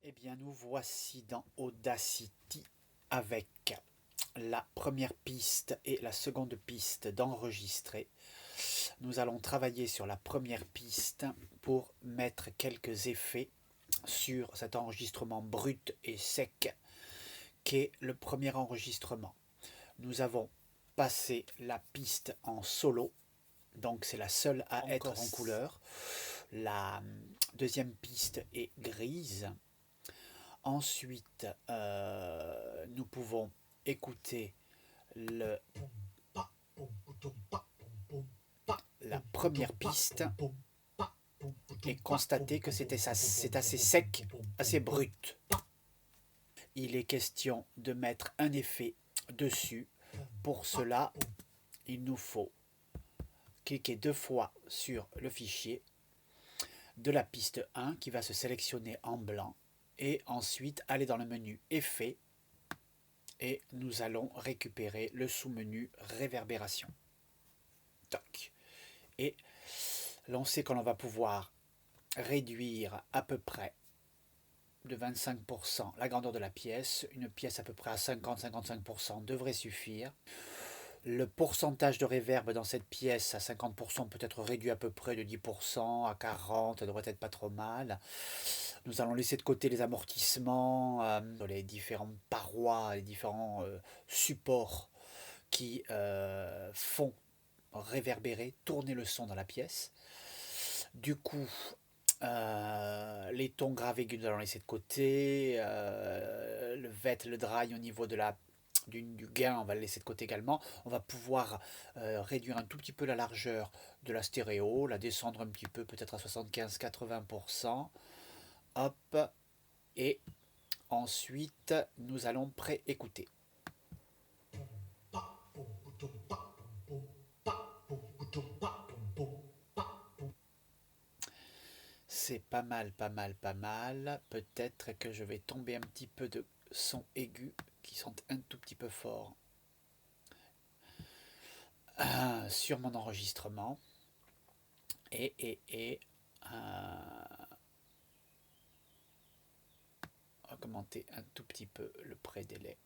Eh bien, nous voici dans Audacity avec la première piste et la seconde piste d'enregistrer. Nous allons travailler sur la première piste pour mettre quelques effets sur cet enregistrement brut et sec qu'est le premier enregistrement. Nous avons passé la piste en solo, donc c'est la seule à être en couleur. La deuxième piste est grise. Ensuite, nous pouvons écouter la première piste et constater que c'est assez sec, assez brut. Il est question de mettre un effet dessus. Pour cela, il nous faut cliquer 2 fois sur le fichier de la piste 1 qui va se sélectionner en blanc et ensuite aller dans le menu Effets et nous allons récupérer le sous-menu Réverbération. Toc. Et l'on sait que l'on va pouvoir réduire à peu près de 25% la grandeur de la pièce. Une pièce à peu près à 50-55% devrait suffire. Le pourcentage de réverb dans cette pièce à 50% peut être réduit à peu près de 10% à 40%, ça devrait être pas trop mal. Nous allons laisser de côté les amortissements sur les différentes parois, les différents supports qui font réverbérer, tourner le son dans la pièce. Du coup, les tons graves aigus, nous allons laisser de côté. Le vet, le dry au niveau de du gain, on va le laisser de côté également. On va pouvoir réduire un tout petit peu la largeur de la stéréo, la descendre un petit peu, peut-être à 75-80%. Hop. Et ensuite, nous allons pré-écouter. C'est pas mal, pas mal, pas mal. Peut-être que je vais tomber un petit peu de sons aigus qui sont un tout petit peu forts sur mon enregistrement. Et augmenter un tout petit peu le pré-délai.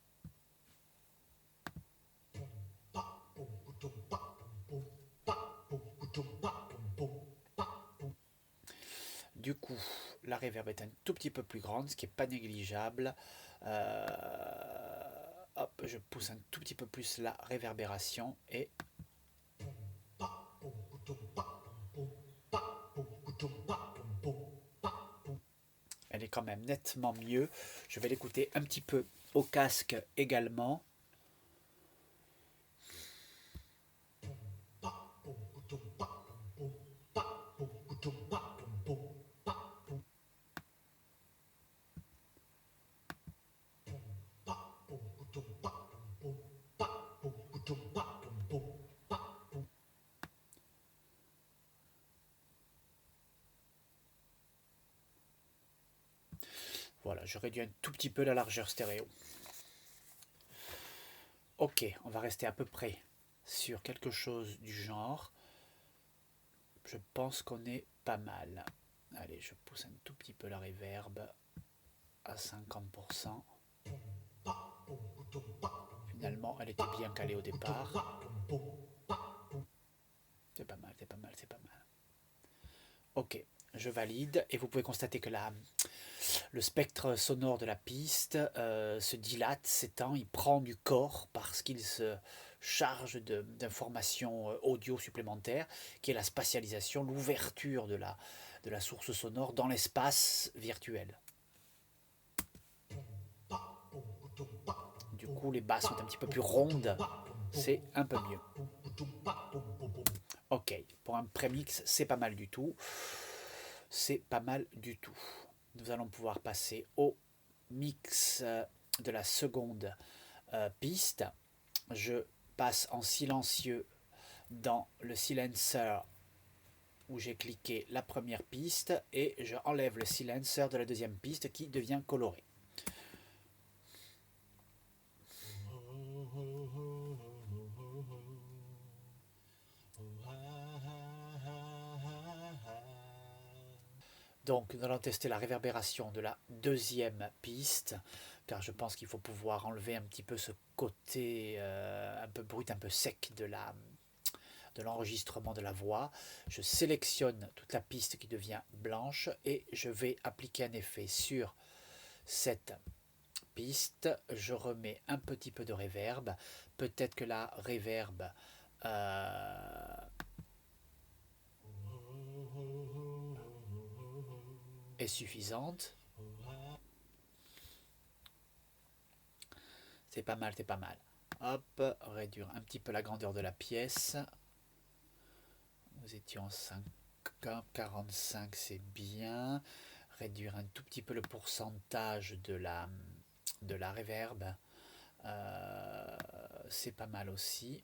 Du coup, la reverb est un tout petit peu plus grande, ce qui n'est pas négligeable. Hop, je pousse un tout petit peu plus la réverbération et elle est quand même nettement mieux. Je vais l'écouter un petit peu au casque également. Voilà, je réduis un tout petit peu la largeur stéréo. Ok, on va rester à peu près sur quelque chose du genre. Je pense qu'on est pas mal. Allez, je pousse un tout petit peu la reverb à 50%. Finalement, elle était bien calée au départ. C'est pas mal, c'est pas mal, c'est pas mal. Ok, je valide et vous pouvez constater que le spectre sonore de la piste se dilate, s'étend, il prend du corps parce qu'il se charge d'informations audio supplémentaires, qui est la spatialisation, l'ouverture de la source sonore dans l'espace virtuel. Du coup, les basses sont un petit peu plus rondes, c'est un peu mieux. Ok, pour un prémix, c'est pas mal du tout. C'est pas mal du tout. Nous allons pouvoir passer au mix de la seconde piste. Je passe en silencieux dans le silencer où j'ai cliqué la première piste et je enlève le silencer de la deuxième piste qui devient coloré. Donc nous allons tester la réverbération de la deuxième piste, car je pense qu'il faut pouvoir enlever un petit peu ce côté un peu brut, un peu sec de l'enregistrement de la voix. Je sélectionne toute la piste qui devient blanche et je vais appliquer un effet sur cette piste. Je remets un petit peu de reverb. Peut-être que la reverb est suffisante. C'est pas mal, c'est pas mal. Hop, réduire un petit peu la grandeur de la pièce. Nous étions 45, c'est bien. Réduire un tout petit peu le pourcentage de la reverb. C'est pas mal aussi.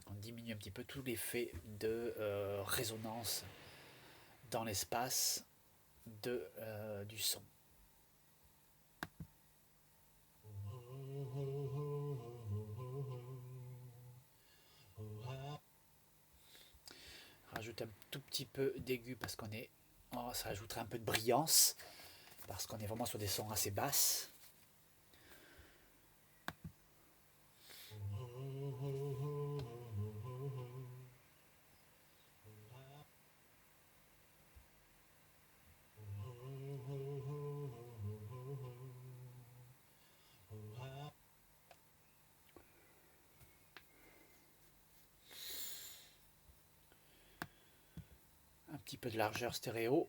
On diminue un petit peu tout l'effet de résonance dans l'espace du son. Rajoute un tout petit peu d'aigu parce qu'on est... Oh, ça ajouterait un peu de brillance parce qu'on est vraiment sur des sons assez basses. Un petit peu de largeur stéréo.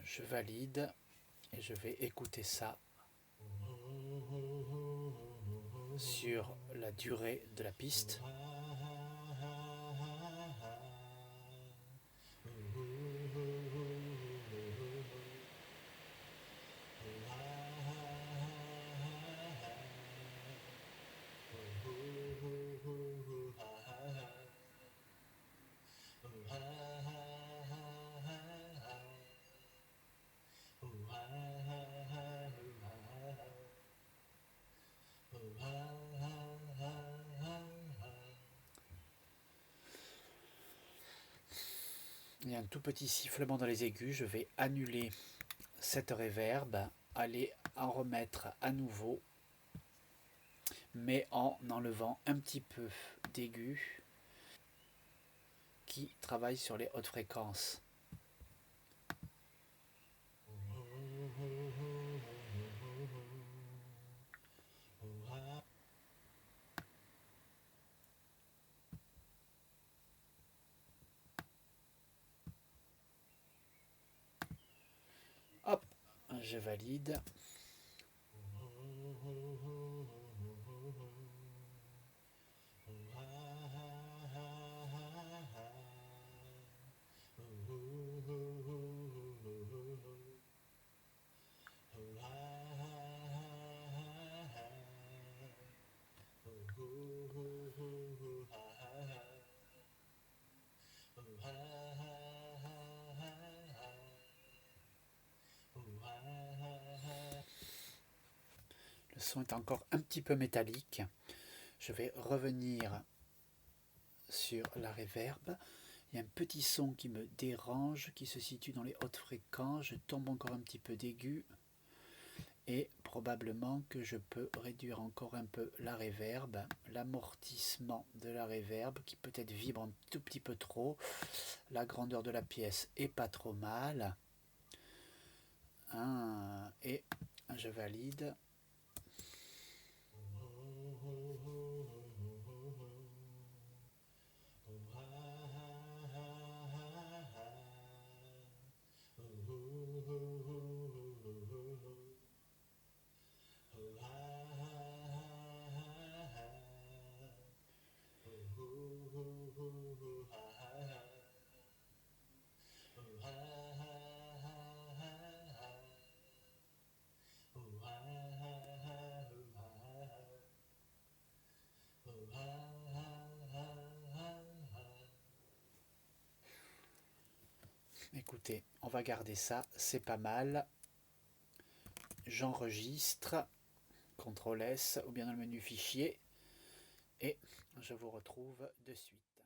Je valide et je vais écouter ça sur la durée de la piste. Il y a un tout petit sifflement dans les aigus. Je vais annuler cette reverb, aller en remettre à nouveau, mais en enlevant un petit peu d'aigus qui travaille sur les hautes fréquences. Hop, je valide. Le son est encore un petit peu métallique. Je vais revenir sur la reverb. Il y a un petit son qui me dérange, qui se situe dans les hautes fréquences. Je tombe encore un petit peu d'aigu. Et probablement que je peux réduire encore un peu la reverb, l'amortissement de la reverb qui peut-être vibre un tout petit peu trop. La grandeur de la pièce est pas trop mal. Et je valide. Écoutez, on va garder ça, c'est pas mal. j'enregistre, CTRL S, ou bien dans le menu fichier, et je vous retrouve de suite.